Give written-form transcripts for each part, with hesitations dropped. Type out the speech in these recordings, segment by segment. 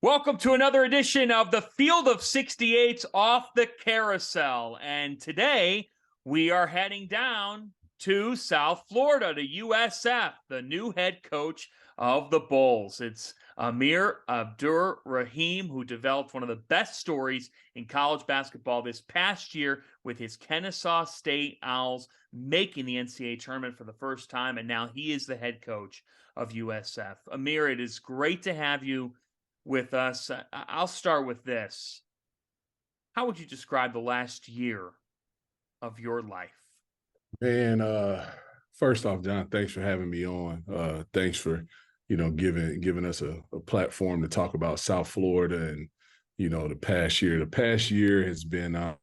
Welcome to another edition of the Field of 68's Off the Carousel. And today we are heading down to South Florida to USF, the new head coach of the Bulls. It's Amir Abdur-Rahim, who developed one of the best stories in college basketball this past year with his Kennesaw State Owls making the NCAA tournament for the first time. And now he is the head coach of USF. Amir, it is great to have you with us. I'll start with this. How would you describe the last year of your life? Man, first off, John, thanks for having me on. Thanks for, giving us a platform to talk about South Florida and, the past year. The past year has been, man,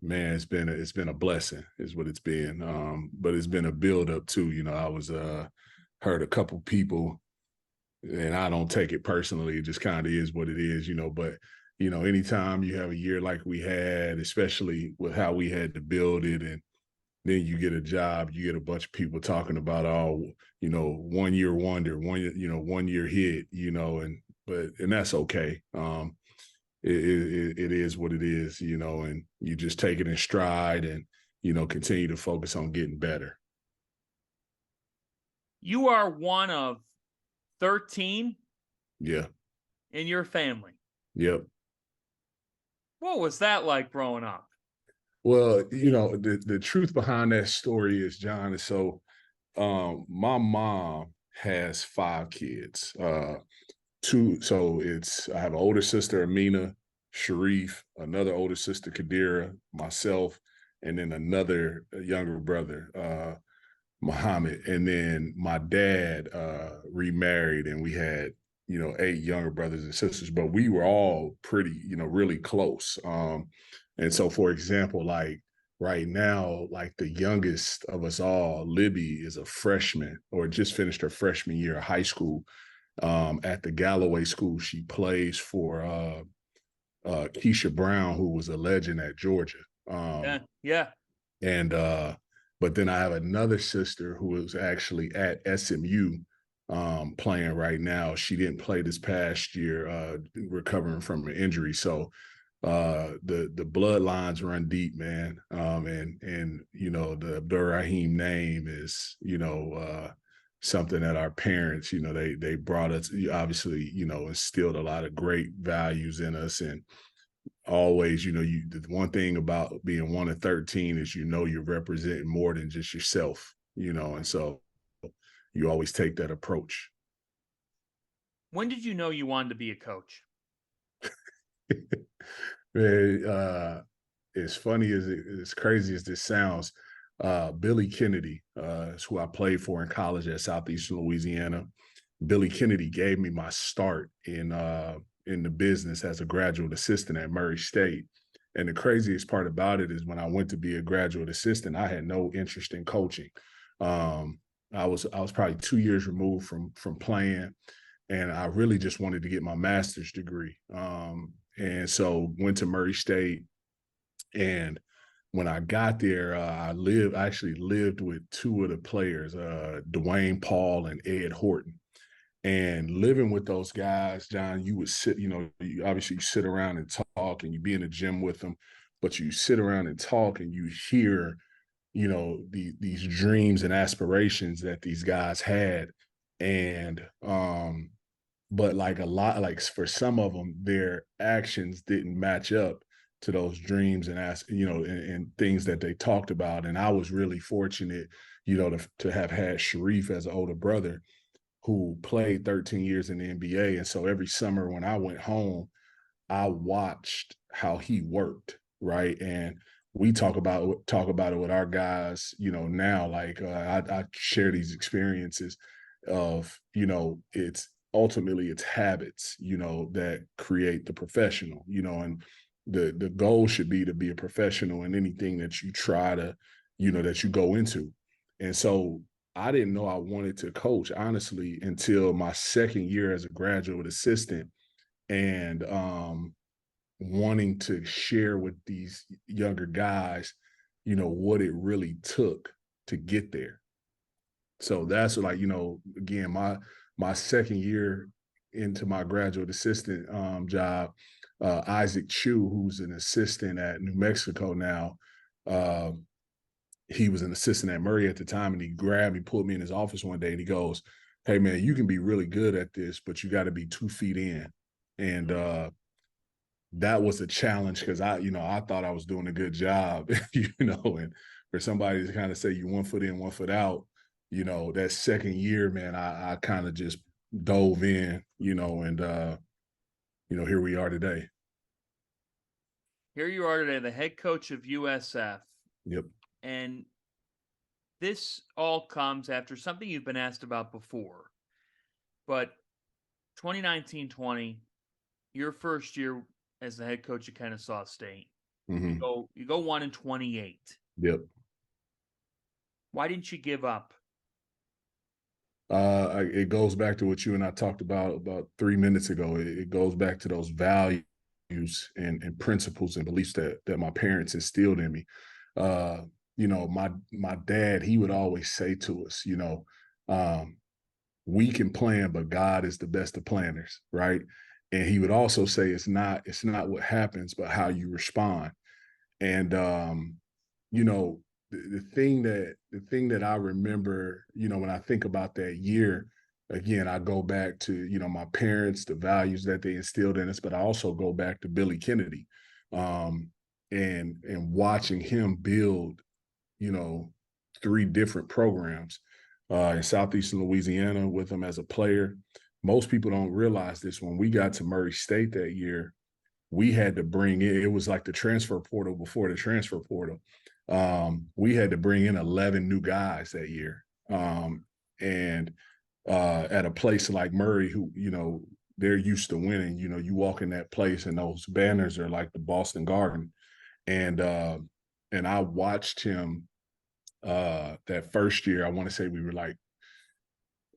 it's been a blessing, is what it's been. But it's been a build up too. I was heard a couple people, and I don't take it personally. It just kind of is what it is, But anytime you have a year like we had, especially with how we had to build it, and then you get a job, you get a bunch of people talking about, oh, 1 year wonder, 1 year hit, and that's okay. It is what it is, and you just take it in stride and, continue to focus on getting better. You are one of 13 Yeah. in your family. Yep. What was that like growing up? Well, the truth behind that story is, John, is so my mom has 5 kids. I have an older sister, Amina, Sharif, another older sister, Kadira, myself, and then another younger brother, Muhammad. And then my dad remarried, and we had 8 younger brothers and sisters, but we were all pretty, really close. And so, for example, like right now, like the youngest of us all, Libby, is a freshman or just finished her freshman year of high school at the Galloway School. She plays for Keisha Brown, who was a legend at Georgia. Yeah. And but then I have another sister who is actually at SMU playing right now. She didn't play this past year, recovering from an injury. So the bloodlines run deep, man. And the Abdur-Rahim name is something that our parents, they brought us, obviously, instilled a lot of great values in us. And always, the one thing about being one of 13 is, you're representing more than just yourself, and so you always take that approach. When did you know you wanted to be a coach? Man, as funny as crazy as this sounds, Billy Kennedy is who I played for in college at Southeastern Louisiana. Billy Kennedy gave me my start in the business as a graduate assistant at Murray State. And the craziest part about it is when I went to be a graduate assistant, I had no interest in coaching. I was probably 2 years removed from playing, and I really just wanted to get my master's degree. And so went to Murray State. And when I got there, I actually lived with 2 of the players, Dwayne Paul and Ed Horton. And living with those guys, John, you would sit, you obviously sit around and talk, and you be in the gym with them, but you sit around and talk and you hear, these dreams and aspirations that these guys had. And but like a lot, like for some of them, their actions didn't match up to those dreams and and things that they talked about. And I was really fortunate, to have had Sharif as an older brother who played 13 years in the NBA. And so every summer when I went home, I watched how he worked, right? And we talk about it with our guys, now, like I share these experiences of, it's ultimately it's habits, that create the professional, and the goal should be to be a professional in anything that you try to, that you go into. And so I didn't know I wanted to coach, honestly, until my second year as a graduate assistant, and wanting to share with these younger guys, what it really took to get there. So that's like, again, my second year into my graduate assistant job, Isaac Chu, who's an assistant at New Mexico now, uh, he was an assistant at Murray at the time, and he grabbed me, pulled me in his office one day, and he goes, "Hey man, you can be really good at this, but you got to be 2 feet in." And that was a challenge because I thought I was doing a good job, and for somebody to kind of say you 1 foot in, 1 foot out, that second year, man, I kind of just dove in, and here we are today. Here you are today, the head coach of USF. Yep. And this all comes after something you've been asked about before. But 2019-20, your first year as the head coach of Kennesaw State, Mm-hmm. you go 1-28. Yep. Why didn't you give up? It goes back to what you and I talked about 3 minutes ago. It goes back to those values and principles and beliefs that my parents instilled in me. My dad, he would always say to us, we can plan, but God is the best of planners, right? And he would also say it's not what happens, but how you respond. And the thing that I remember, when I think about that year, again, I go back to, my parents, the values that they instilled in us, but I also go back to Billy Kennedy, and watching him build, 3 different programs in Southeastern Louisiana with him as a player. Most people don't realize this. When we got to Murray State that year, we had to bring in, it was like the transfer portal before the transfer portal. We had to bring in 11 new guys that year. And at a place like Murray, who, they're used to winning, you walk in that place and those banners are like the Boston Garden. And I watched him that first year. I want to say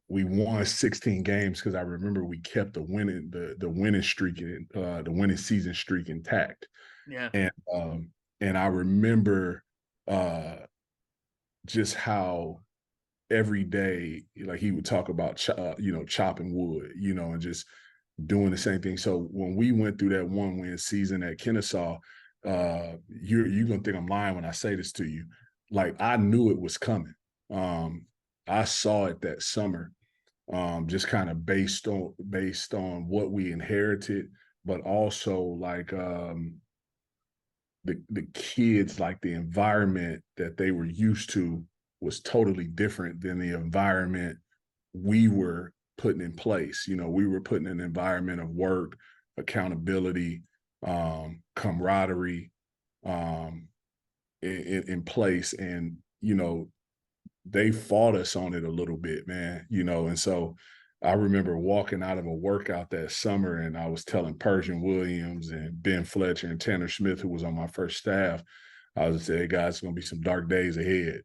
we won 16 games because I remember we kept the winning streak, the winning season streak intact. Yeah. And I remember just how every day, like he would talk about, chopping wood, and just doing the same thing. So when we went through that 1-win season at Kennesaw, you're going to think I'm lying when I say this to you. Like, I knew it was coming. I saw it that summer, just kind of based on what we inherited, but also like the kids, like the environment that they were used to was totally different than the environment we were putting in place. We were putting an environment of work, accountability, camaraderie in place. And, they fought us on it a little bit, man, and so I remember walking out of a workout that summer and I was telling Persian Williams and Ben Fletcher and Tanner Smith, who was on my first staff, I was saying, hey guys, it's going to be some dark days ahead,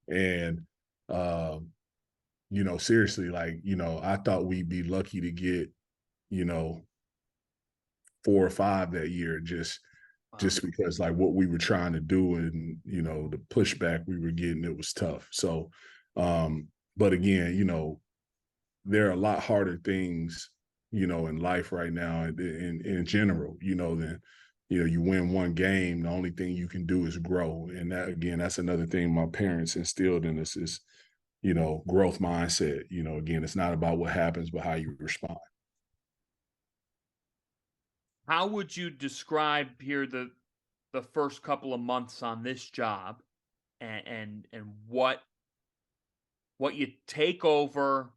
and, seriously, like, I thought we'd be lucky to get, 4 or 5 that year, just because like what we were trying to do and, the pushback we were getting, it was tough. So, but again, there are a lot harder things, in life right now in general, than, you win 1 game, the only thing you can do is grow. And that, again, that's another thing my parents instilled in us is, growth mindset. Again, it's not about what happens, but how you respond. How would you describe here the first couple of months on this job and what you take over,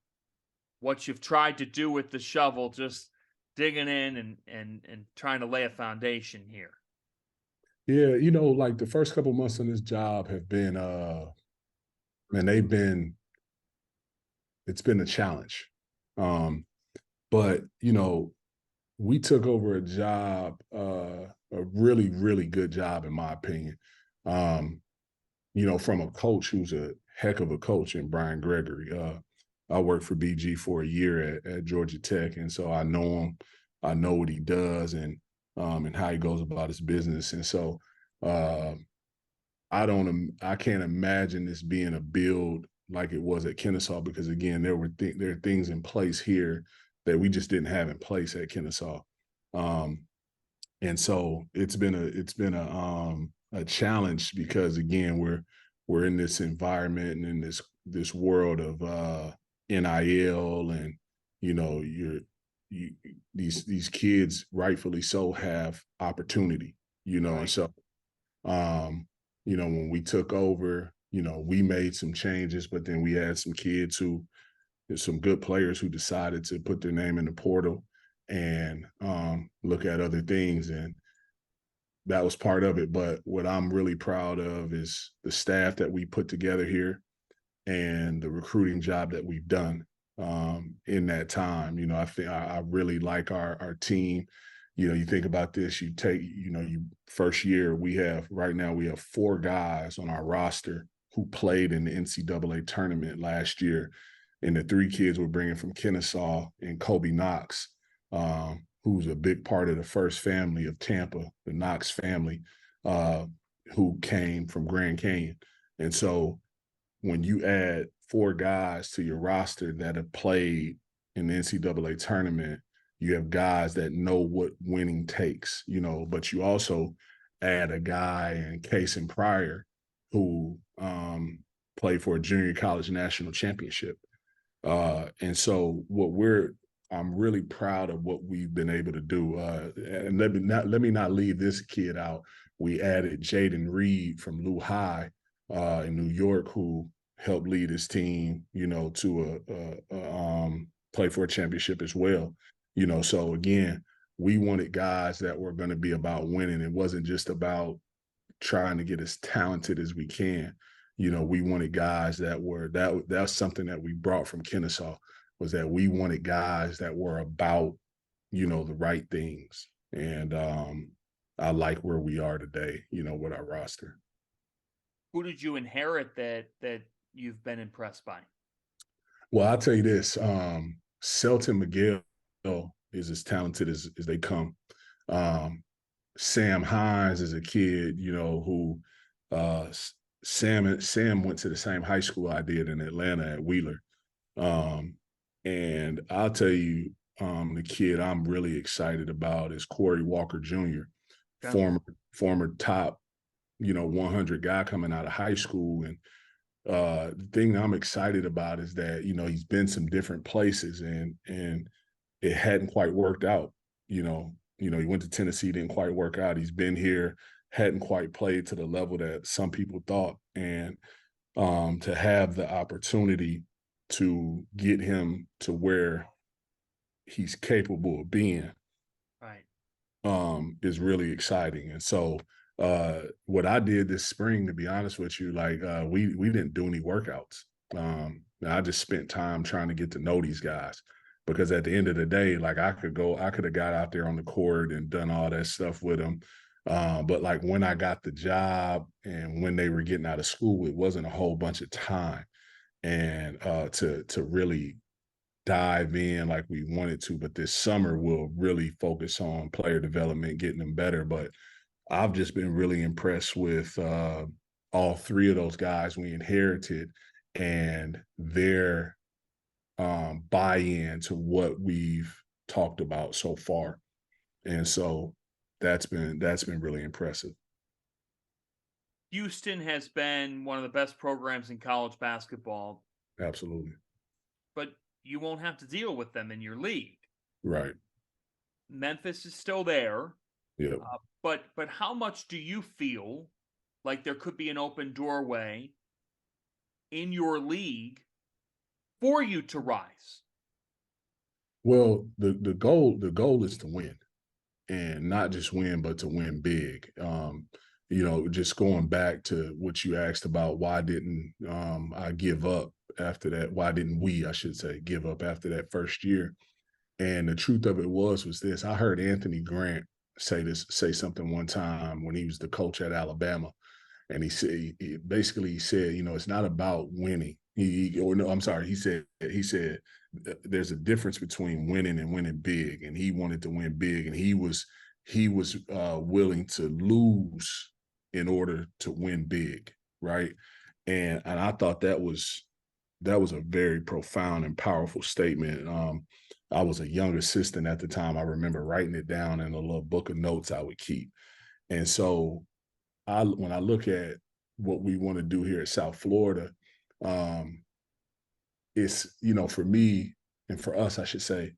what you've tried to do with the shovel, just digging in and trying to lay a foundation here? Yeah, like the first couple of months on this job have been man, it's been a challenge. But we took over a job, a really, really good job, in my opinion. From a coach who's a heck of a coach in Brian Gregory. I worked for BG for a year at Georgia Tech, and so I know him. I know what he does and how he goes about his business. And so I can't imagine this being a build like it was at Kennesaw, because again, there are things in place here that we just didn't have in place at Kennesaw. And so it's been a challenge, because again, we're in this environment and in this world of NIL, and you know, these kids rightfully so have opportunity, you know. Right. And so you know, when we took over, you know, we made some changes, but then we had some kids who, there's some good players who decided to put their name in the portal and look at other things. And that was part of it. But what I'm really proud of is the staff that we put together here and the recruiting job that we've done in that time. You know, I think I really like our team. You know, you think about this, you take, you know, you first year, right now we have 4 guys on our roster who played in the NCAA tournament last year. And the 3 kids we're bringing from Kennesaw, and Kobe Knox, who's a big part of the first family of Tampa, the Knox family, who came from Grand Canyon. And so when you add 4 guys to your roster that have played in the NCAA tournament, you have guys that know what winning takes, you know, but you also add a guy in Case and Pryor who played for a junior college national championship. And so I'm really proud of what we've been able to do. And let me not leave this kid out. We added Jaden Reed from Lou High in New York, who helped lead his team, you know, to play for a championship as well. You know, so again, we wanted guys that were going to be about winning. It wasn't just about trying to get as talented as we can. You know, we wanted guys that's something that we brought from Kennesaw, was that we wanted guys that were about, you know, the right things. And I like where we are today, you know, with our roster. Who did you inherit that you've been impressed by? Well, I'll tell you this, Selton Miguel is as talented as they come. Sam Hines is a kid, you know, who Sam went to the same high school I did in Atlanta at Wheeler. And I'll tell you, the kid I'm really excited about is Corey Walker Jr., Okay. former top, you know, 100 guy coming out of high school. And the thing I'm excited about is that, you know, he's been some different places and it hadn't quite worked out. You know, he went to Tennessee, didn't quite work out. He's been here, hadn't quite played to the level that some people thought. And to have the opportunity to get him to where he's capable of being, Right. is really exciting. And so what I did this spring, to be honest with you, like we didn't do any workouts. I just spent time trying to get to know these guys, because at the end of the day, like I could have got out there on the court and done all that stuff with them. But like when I got the job and when they were getting out of school, it wasn't a whole bunch of time and to really dive in like we wanted to. But this summer we'll really focus on player development, getting them better. But I've just been really impressed with all 3 of those guys we inherited and their buy-in to what we've talked about so far. And so that's been really impressive. Houston has been one of the best programs in college basketball, Absolutely. but you won't have to deal with them in your league. Right. Memphis is still there. Yeah. But how much do you feel like there could be an open doorway in your league for you to rise? Well, the goal is to win, and not just win, but to win big. You know, just going back to what you asked about, why didn't I give up after that? Why didn't we, I should say, give up after that first year? And the truth of it was this. I heard Anthony Grant say something one time when he was the coach at Alabama. And he said, you know, it's not about winning. He said there's a difference between winning and winning big. And he wanted to win big. And he was willing to lose in order to win big. Right. And I thought that was that was a very profound and powerful statement. I was a young assistant at the time. I remember writing it down in a little book of notes I would keep. And so when I look at what we want to do here at South Florida, it's, for me and for us, I should say,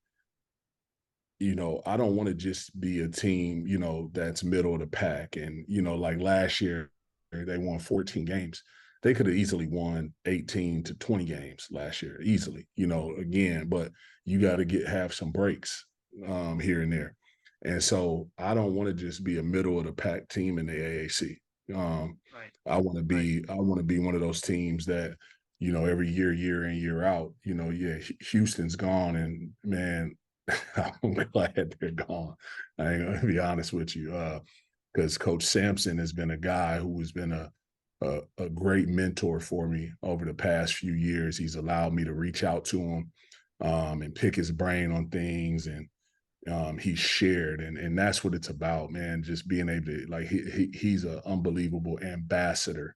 I don't want to just be a team, that's middle of the pack. And, like last year, they won 14 games. They could have easily won 18 to 20 games last year, easily, again, but you got to have some breaks here and there. And so I don't want to just be a middle of the pack team in the AAC. Right. I want to be, one of those teams that, every year in, year out, Houston's gone, and man, I'm glad they're gone. I ain't gonna be honest with you, because Coach Sampson has been a guy who has been a great mentor for me over the past few years. He's allowed me to reach out to him and pick his brain on things, and he's shared, and that's what it's about, man. Just being able to, like, he's an unbelievable ambassador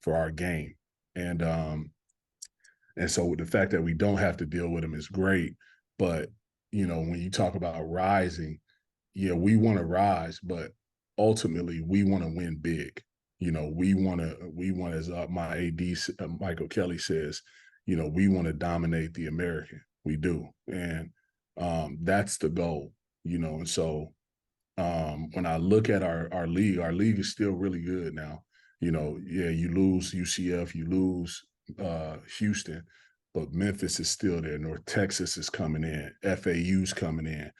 for our game, and so with the fact that we don't have to deal with him is great. But when you talk about rising, yeah, we want to rise, but ultimately we want to win big. We want, as my AD, Michael Kelly says, we want to dominate the American. We do. And that's the goal, and so when I look at our league is still really good now. Yeah, you lose UCF, you lose Houston, but Memphis is still there. North Texas is coming in, FAU's coming in.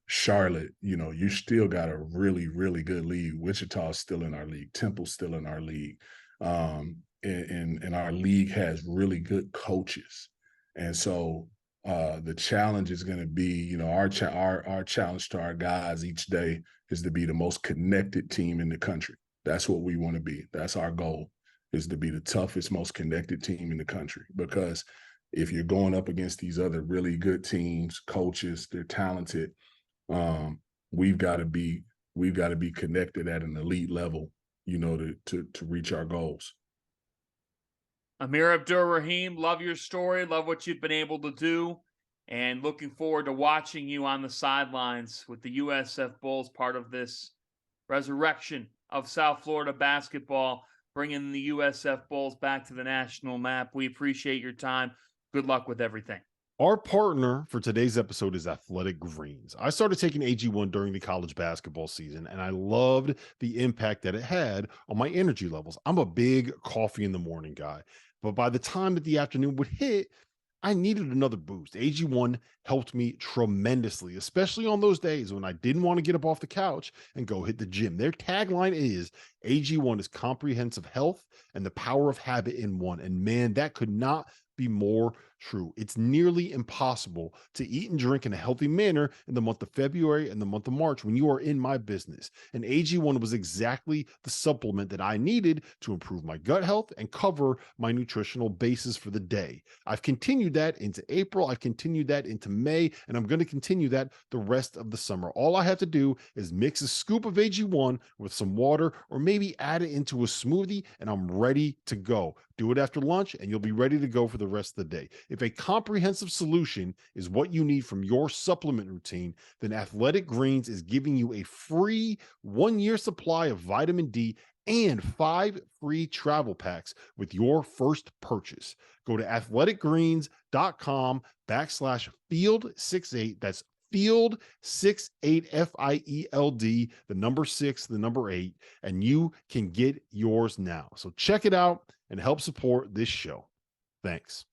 Charlotte, you still got a really, really good league. Wichita's still in our league. Temple's still in our league. And our league has really good coaches. And so the challenge is going to be, our challenge to our guys each day is to be the most connected team in the country. That's what we want to be. That's our goal, is to be the toughest, most connected team in the country. Because if you're going up against these other really good teams, coaches, they're talented, we've got to be connected at an elite level, to reach our goals. Amir Abdur-Rahim, love your story, love what you've been able to do, and looking forward to watching you on the sidelines with the USF Bulls, part of this resurrection of South Florida basketball, bringing the USF Bulls back to the national map. We appreciate your time. Good luck with everything. Our partner for today's episode is Athletic Greens. I started taking AG1 during the college basketball season, and I loved the impact that it had on my energy levels. I'm a big coffee in the morning guy, but by the time that the afternoon would hit, I needed another boost. AG1 helped me tremendously, especially on those days when I didn't want to get up off the couch and go hit the gym. Their tagline is AG1 is comprehensive health and the power of habit in one. And man, that could not be more true. It's nearly impossible to eat and drink in a healthy manner in the month of February and the month of March when you are in my business. And AG1 was exactly the supplement that I needed to improve my gut health and cover my nutritional basis for the day. I've continued that into April. I've continued that into May, and I'm going to continue that the rest of the summer. All I have to do is mix a scoop of AG1 with some water, or maybe add it into a smoothie, and I'm ready to go. Do it after lunch, and you'll be ready to go for the rest of the day. If a comprehensive solution is what you need from your supplement routine, then Athletic Greens is giving you a free 1-year supply of vitamin D and 5 free travel packs with your first purchase. Go to athleticgreens.com/field68. That's field68, FIELD, the number 6, the number 8, and you can get yours now. So check it out and help support this show. Thanks.